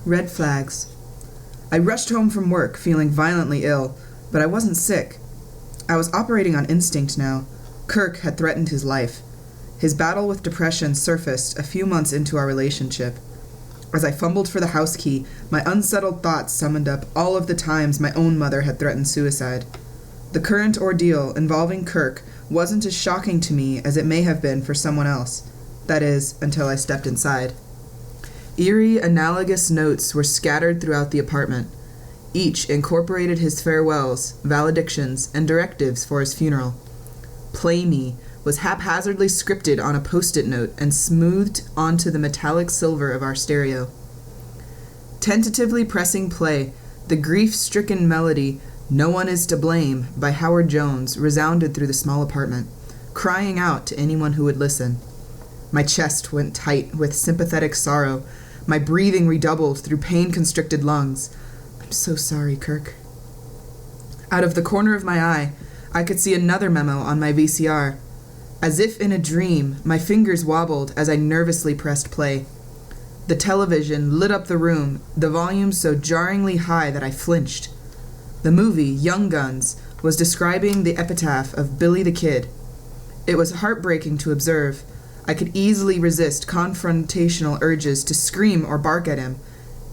Red flags. I rushed home from work, feeling violently ill, but I wasn't sick. I was operating on instinct now. Kirk had threatened his life. His battle with depression surfaced a few months into our relationship. As I fumbled for the house key, my unsettled thoughts summoned up all of the times my own mother had threatened suicide. The current ordeal involving Kirk wasn't as shocking to me as it may have been for someone else. That is, until I stepped inside. Eerie, analogous notes were scattered throughout the apartment. Each incorporated his farewells, valedictions, and directives for his funeral. "Play Me" was haphazardly scripted on a post-it note and smoothed onto the metallic silver of our stereo. Tentatively pressing play, the grief-stricken melody "No One Is to Blame" by Howard Jones resounded through the small apartment, crying out to anyone who would listen. My chest went tight with sympathetic sorrow. My breathing redoubled through pain-constricted lungs. "I'm so sorry, Kirk." Out of the corner of my eye, I could see another memo on my VCR. As if in a dream, my fingers wobbled as I nervously pressed play. The television lit up the room, the volume so jarringly high that I flinched. The movie, Young Guns, was describing the epitaph of Billy the Kid. It was heartbreaking to observe. I could easily resist confrontational urges to scream or bark at him.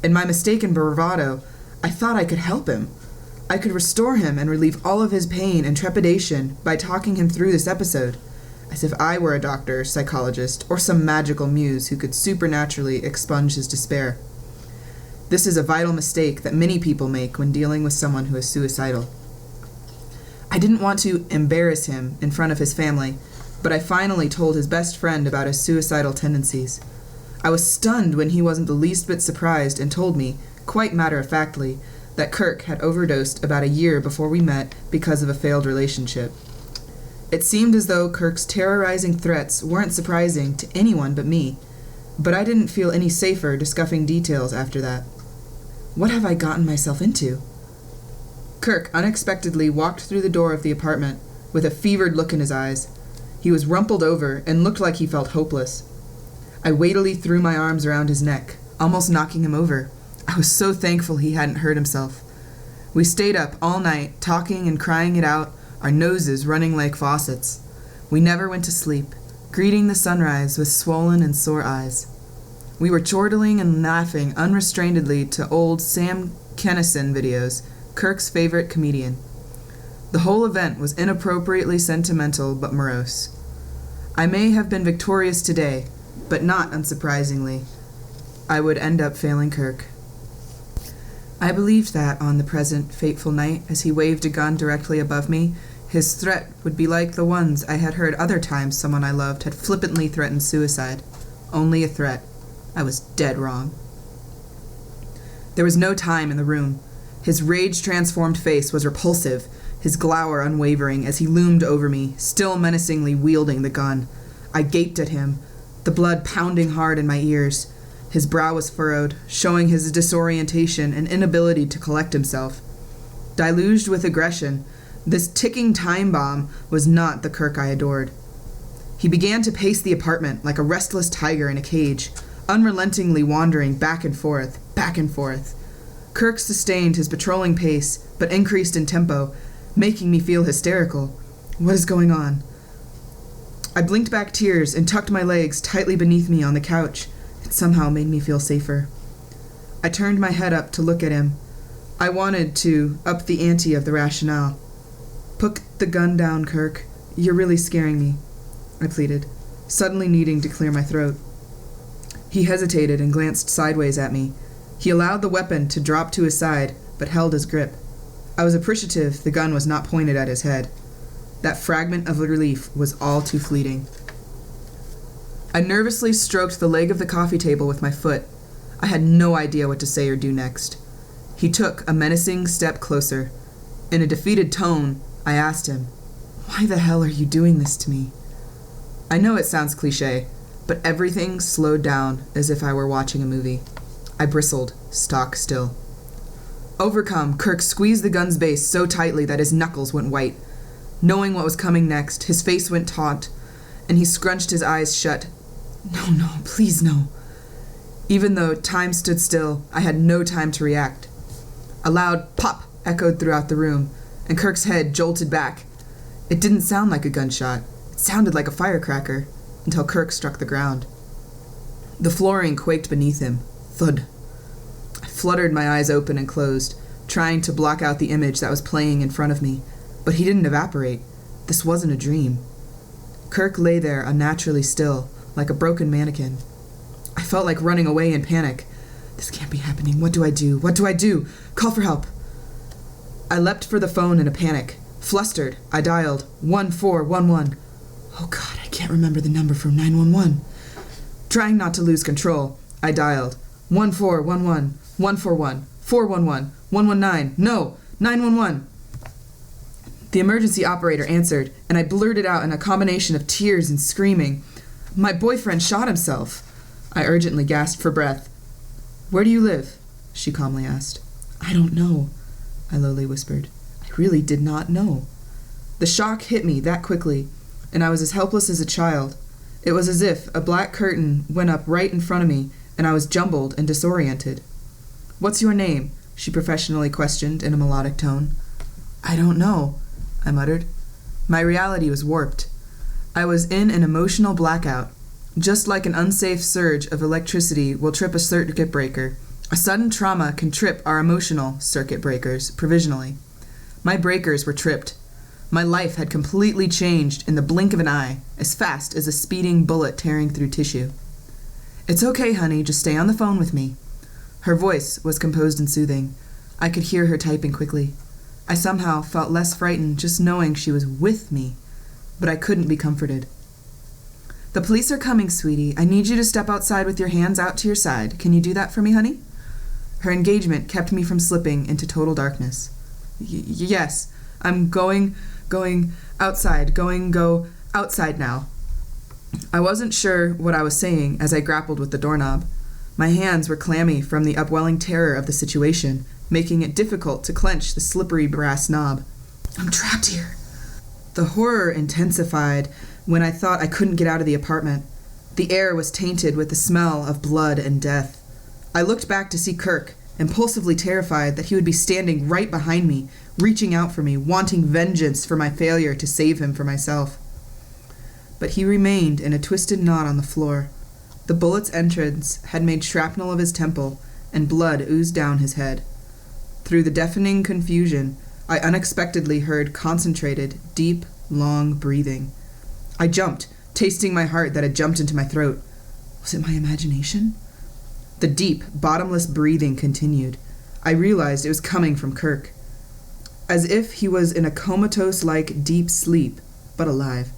In my mistaken bravado, I thought I could help him. I could restore him and relieve all of his pain and trepidation by talking him through this episode, as if I were a doctor, psychologist, or some magical muse who could supernaturally expunge his despair. This is a vital mistake that many people make when dealing with someone who is suicidal. I didn't want to embarrass him in front of his family, but I finally told his best friend about his suicidal tendencies. I was stunned when he wasn't the least bit surprised and told me, quite matter-of-factly, that Kirk had overdosed about a year before we met because of a failed relationship. It seemed as though Kirk's terrorizing threats weren't surprising to anyone but me, but I didn't feel any safer discussing details after that. What have I gotten myself into? Kirk unexpectedly walked through the door of the apartment with a fevered look in his eyes. He was rumpled over and looked like he felt hopeless. I weightily threw my arms around his neck, almost knocking him over. I was so thankful he hadn't hurt himself. We stayed up all night, talking and crying it out, our noses running like faucets. We never went to sleep, greeting the sunrise with swollen and sore eyes. We were chortling and laughing unrestrainedly to old Sam Kinison videos, Kirk's favorite comedian. The whole event was inappropriately sentimental but morose. I may have been victorious today, but not unsurprisingly, I would end up failing Kirk. I believed that on the present fateful night, as he waved a gun directly above me, his threat would be like the ones I had heard other times someone I loved had flippantly threatened suicide. Only a threat. I was dead wrong. There was no time in the room. His rage-transformed face was repulsive, his glower unwavering as he loomed over me, still menacingly wielding the gun. I gaped at him, the blood pounding hard in my ears. His brow was furrowed, showing his disorientation and inability to collect himself. Deluged with aggression, this ticking time bomb was not the Kirk I adored. He began to pace the apartment like a restless tiger in a cage, unrelentingly wandering back and forth, back and forth. Kirk sustained his patrolling pace, but increased in tempo, making me feel hysterical. What is going on? I blinked back tears and tucked my legs tightly beneath me on the couch. It somehow made me feel safer. I turned my head up to look at him. I wanted to up the ante of the rationale. "Put the gun down, Kirk. You're really scaring me," I pleaded, suddenly needing to clear my throat. He hesitated and glanced sideways at me. He allowed the weapon to drop to his side, but held his grip. I was appreciative the gun was not pointed at his head. That fragment of relief was all too fleeting. I nervously stroked the leg of the coffee table with my foot. I had no idea what to say or do next. He took a menacing step closer. In a defeated tone, I asked him, "Why the hell are you doing this to me?" I know it sounds cliché, but everything slowed down as if I were watching a movie. I bristled, stock still. Overcome, Kirk squeezed the gun's base so tightly that his knuckles went white. Knowing what was coming next, his face went taut, and he scrunched his eyes shut. No, please no. Even though time stood still, I had no time to react. A loud pop echoed throughout the room, and Kirk's head jolted back. It didn't sound like a gunshot. It sounded like a firecracker, until Kirk struck the ground. The flooring quaked beneath him. Thud. I fluttered my eyes open and closed, trying to block out the image that was playing in front of me, but he didn't evaporate. This wasn't a dream. Kirk lay there unnaturally still, like a broken mannequin. I felt like running away in panic. This can't be happening. What do I do? What do I do? Call for help. I leapt for the phone in a panic. Flustered, I dialed 1411. Oh God, I can't remember the number from 911. Trying not to lose control, I dialed 1411, 141, 411, 119, no, 911. The emergency operator answered, and I blurted out in a combination of tears and screaming, "My boyfriend shot himself." I urgently gasped for breath. "Where do you live?" she calmly asked. "I don't know," I lowly whispered. I really did not know. The shock hit me that quickly, and I was as helpless as a child. It was as if a black curtain went up right in front of me, and I was jumbled and disoriented. "What's your name?" she professionally questioned in a melodic tone. "I don't know," I muttered. My reality was warped. I was in an emotional blackout. Just like an unsafe surge of electricity will trip a circuit breaker, a sudden trauma can trip our emotional circuit breakers provisionally. My breakers were tripped. My life had completely changed in the blink of an eye, as fast as a speeding bullet tearing through tissue. "It's okay, honey, just stay on the phone with me." Her voice was composed and soothing. I could hear her typing quickly. I somehow felt less frightened just knowing she was with me, but I couldn't be comforted. "The police are coming, sweetie. I need you to step outside with your hands out to your side. Can you do that for me, honey?" Her engagement kept me from slipping into total darkness. Yes, I'm go outside now." I wasn't sure what I was saying as I grappled with the doorknob. My hands were clammy from the upwelling terror of the situation, making it difficult to clench the slippery brass knob. "I'm trapped here." The horror intensified when I thought I couldn't get out of the apartment. The air was tainted with the smell of blood and death. I looked back to see Kirk, impulsively terrified that he would be standing right behind me, reaching out for me, wanting vengeance for my failure to save him for myself. But he remained in a twisted knot on the floor. The bullet's entrance had made shrapnel of his temple, and blood oozed down his head. Through the deafening confusion, I unexpectedly heard concentrated, deep, long breathing. I jumped, tasting my heart that had jumped into my throat. Was it my imagination? The deep, bottomless breathing continued. I realized it was coming from Kirk. As if he was in a comatose-like deep sleep, but alive.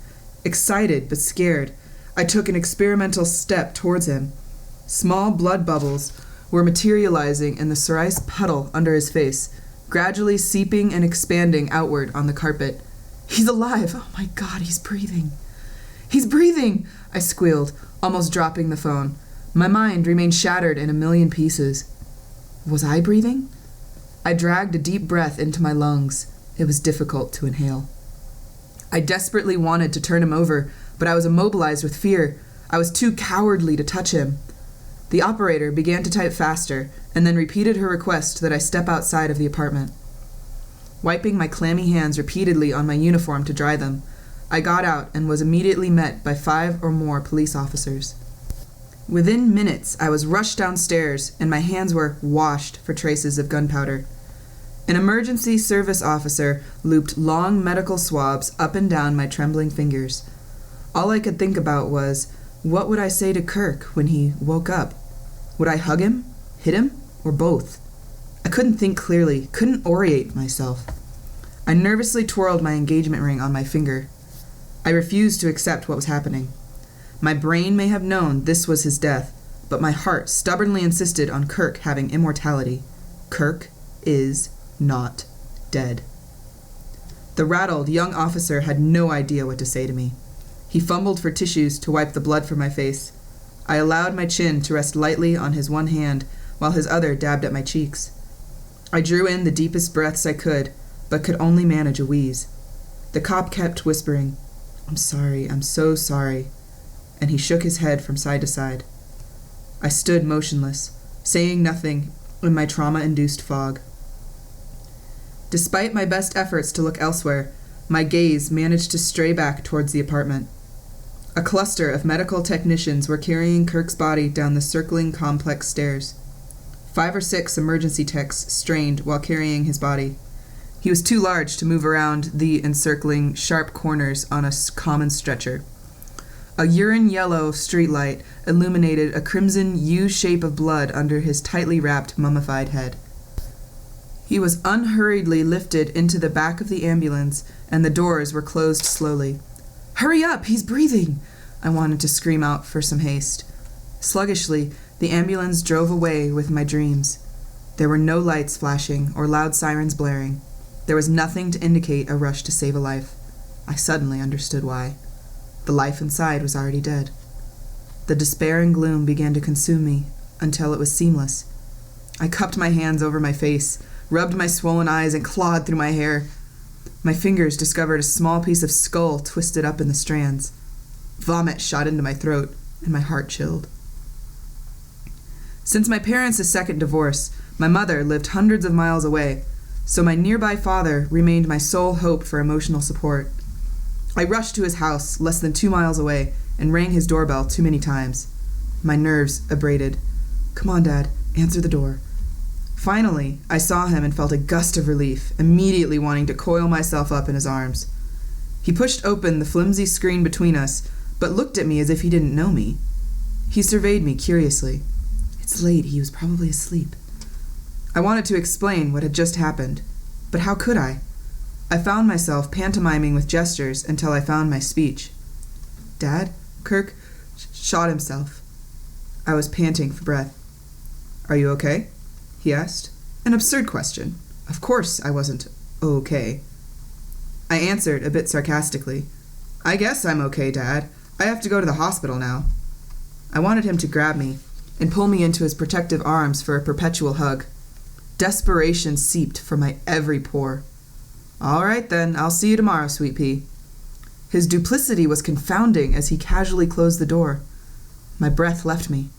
Excited but scared, I took an experimental step towards him. Small blood bubbles were materializing in the cerise puddle under his face, gradually seeping and expanding outward on the carpet. "He's alive! Oh my God, he's breathing! He's breathing!" I squealed, almost dropping the phone. My mind remained shattered in a million pieces. Was I breathing? I dragged a deep breath into my lungs. It was difficult to inhale. I desperately wanted to turn him over, but I was immobilized with fear. I was too cowardly to touch him. The operator began to type faster, and then repeated her request that I step outside of the apartment. Wiping my clammy hands repeatedly on my uniform to dry them, I got out and was immediately met by 5 or more police officers. Within minutes, I was rushed downstairs, and my hands were washed for traces of gunpowder. An emergency service officer looped long medical swabs up and down my trembling fingers. All I could think about was, what would I say to Kirk when he woke up? Would I hug him, hit him, or both? I couldn't think clearly, couldn't orient myself. I nervously twirled my engagement ring on my finger. I refused to accept what was happening. My brain may have known this was his death, but my heart stubbornly insisted on Kirk having immortality. Kirk is not dead. The rattled young officer had no idea what to say to me. He fumbled for tissues to wipe the blood from my face. I allowed my chin to rest lightly on his one hand while his other dabbed at my cheeks. I drew in the deepest breaths I could, but could only manage a wheeze. The cop kept whispering, "I'm sorry, I'm so sorry," and he shook his head from side to side. I stood motionless, saying nothing in my trauma-induced fog. Despite my best efforts to look elsewhere, my gaze managed to stray back towards the apartment. A cluster of medical technicians were carrying Kirk's body down the circling complex stairs. 5 or 6 emergency techs strained while carrying his body. He was too large to move around the encircling sharp corners on a common stretcher. A urine-yellow streetlight illuminated a crimson U shape of blood under his tightly wrapped, mummified head. He was unhurriedly lifted into the back of the ambulance, and the doors were closed slowly. "Hurry up! He's breathing!" I wanted to scream out for some haste. Sluggishly, the ambulance drove away with my dreams. There were no lights flashing or loud sirens blaring. There was nothing to indicate a rush to save a life. I suddenly understood why. The life inside was already dead. The despair and gloom began to consume me until it was seamless. I cupped my hands over my face, rubbed my swollen eyes, and clawed through my hair. My fingers discovered a small piece of skull twisted up in the strands. Vomit shot into my throat, and my heart chilled. Since my parents' second divorce, my mother lived hundreds of miles away, so my nearby father remained my sole hope for emotional support. I rushed to his house, less than 2 miles away, and rang his doorbell too many times. My nerves abraded. "Come on, Dad, answer the door." Finally, I saw him and felt a gust of relief, immediately wanting to coil myself up in his arms. He pushed open the flimsy screen between us, but looked at me as if he didn't know me. He surveyed me curiously. "It's late. He was probably asleep." I wanted to explain what had just happened, but how could I? I found myself pantomiming with gestures until I found my speech. "Dad, Kirk shot himself." I was panting for breath. "Are you okay?" he asked. An absurd question. Of course I wasn't okay. I answered a bit sarcastically. "I guess I'm okay, Dad. I have to go to the hospital now." I wanted him to grab me and pull me into his protective arms for a perpetual hug. Desperation seeped from my every pore. "All right, then. I'll see you tomorrow, Sweet Pea." His duplicity was confounding as he casually closed the door. My breath left me.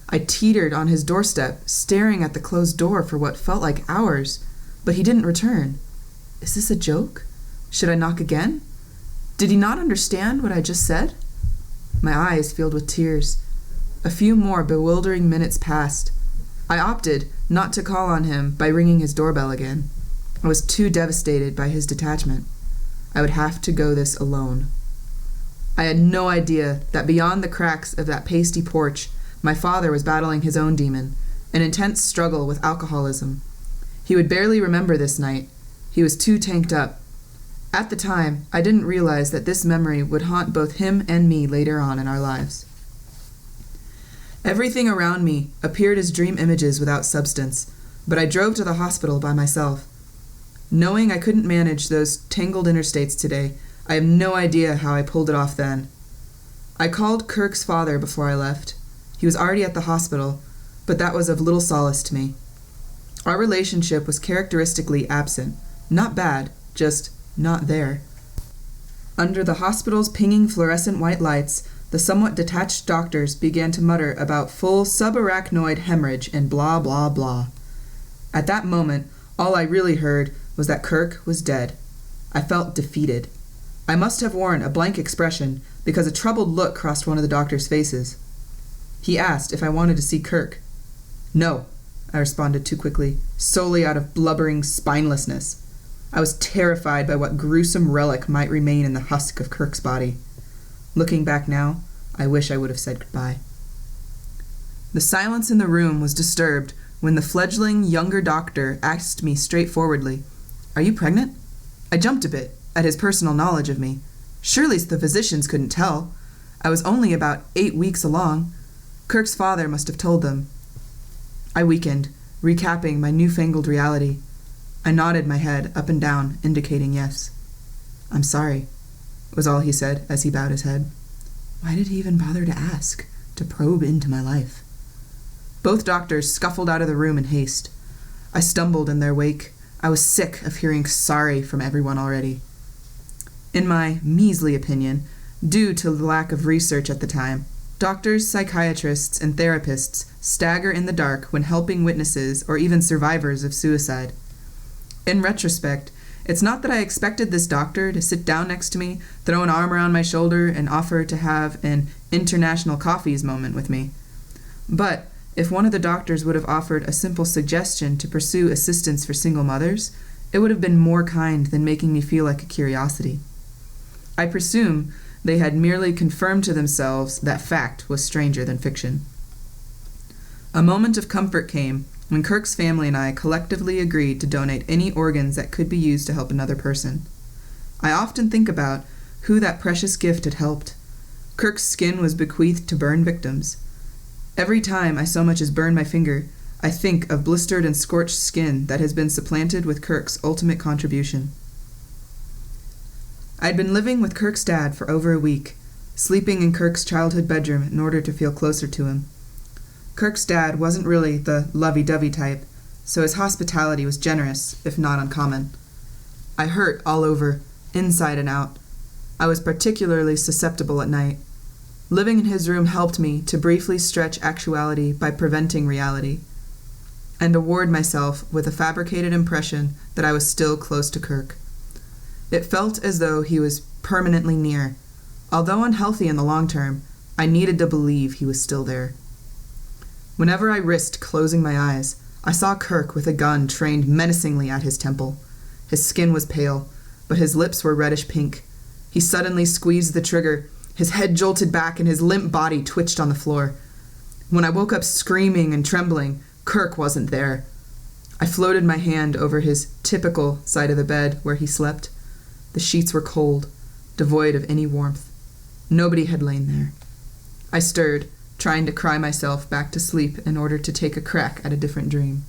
I teetered on his doorstep, staring at the closed door for what felt like hours, but he didn't return. Is this a joke? Should I knock again? Did he not understand what I just said? My eyes filled with tears. A few more bewildering minutes passed. I opted not to call on him by ringing his doorbell again. I was too devastated by his detachment. I would have to go this alone. I had no idea that beyond the cracks of that pasty porch, my father was battling his own demon, an intense struggle with alcoholism. He would barely remember this night. He was too tanked up. At the time, I didn't realize that this memory would haunt both him and me later on in our lives. Everything around me appeared as dream images without substance, but I drove to the hospital by myself. Knowing I couldn't manage those tangled interstates today, I have no idea how I pulled it off then. I called Kirk's father before I left. He was already at the hospital, but that was of little solace to me. Our relationship was characteristically absent. Not bad, just not there. Under the hospital's pinging fluorescent white lights, the somewhat detached doctors began to mutter about full subarachnoid hemorrhage and blah, blah, blah. At that moment, all I really heard was that Kirk was dead. I felt defeated. I must have worn a blank expression because a troubled look crossed one of the doctor's faces. He asked if I wanted to see Kirk. "No," I responded too quickly, solely out of blubbering spinelessness. I was terrified by what gruesome relic might remain in the husk of Kirk's body. Looking back now, I wish I would have said goodbye. The silence in the room was disturbed when the fledgling younger doctor asked me straightforwardly, "Are you pregnant?" I jumped a bit at his personal knowledge of me. Surely the physicians couldn't tell. I was only about 8 weeks along. Kirk's father must have told them. I weakened, recapping my newfangled reality. I nodded my head up and down, indicating yes. "I'm sorry," was all he said as he bowed his head. Why did he even bother to ask, to probe into my life? Both doctors scuffled out of the room in haste. I stumbled in their wake. I was sick of hearing sorry from everyone already. In my measly opinion, due to the lack of research at the time, Doctors, psychiatrists, and therapists stagger in the dark when helping witnesses or even survivors of suicide. In retrospect, it's not that I expected this doctor to sit down next to me, throw an arm around my shoulder, and offer to have an international coffees moment with me. But if one of the doctors would have offered a simple suggestion to pursue assistance for single mothers, it would have been more kind than making me feel like a curiosity. I presume they had merely confirmed to themselves that fact was stranger than fiction. A moment of comfort came when Kirk's family and I collectively agreed to donate any organs that could be used to help another person. I often think about who that precious gift had helped. Kirk's skin was bequeathed to burn victims. Every time I so much as burn my finger, I think of blistered and scorched skin that has been supplanted with Kirk's ultimate contribution. I'd been living with Kirk's dad for over a week, sleeping in Kirk's childhood bedroom in order to feel closer to him. Kirk's dad wasn't really the lovey-dovey type, so his hospitality was generous, if not uncommon. I hurt all over, inside and out. I was particularly susceptible at night. Living in his room helped me to briefly stretch actuality by preventing reality, and award myself with a fabricated impression that I was still close to Kirk. It felt as though he was permanently near. Although unhealthy in the long term, I needed to believe he was still there. Whenever I risked closing my eyes, I saw Kirk with a gun trained menacingly at his temple. His skin was pale, but his lips were reddish pink. He suddenly squeezed the trigger, his head jolted back, and his limp body twitched on the floor. When I woke up screaming and trembling, Kirk wasn't there. I floated my hand over his typical side of the bed where he slept. The sheets were cold, devoid of any warmth. Nobody had lain there. I stirred, trying to cry myself back to sleep in order to take a crack at a different dream.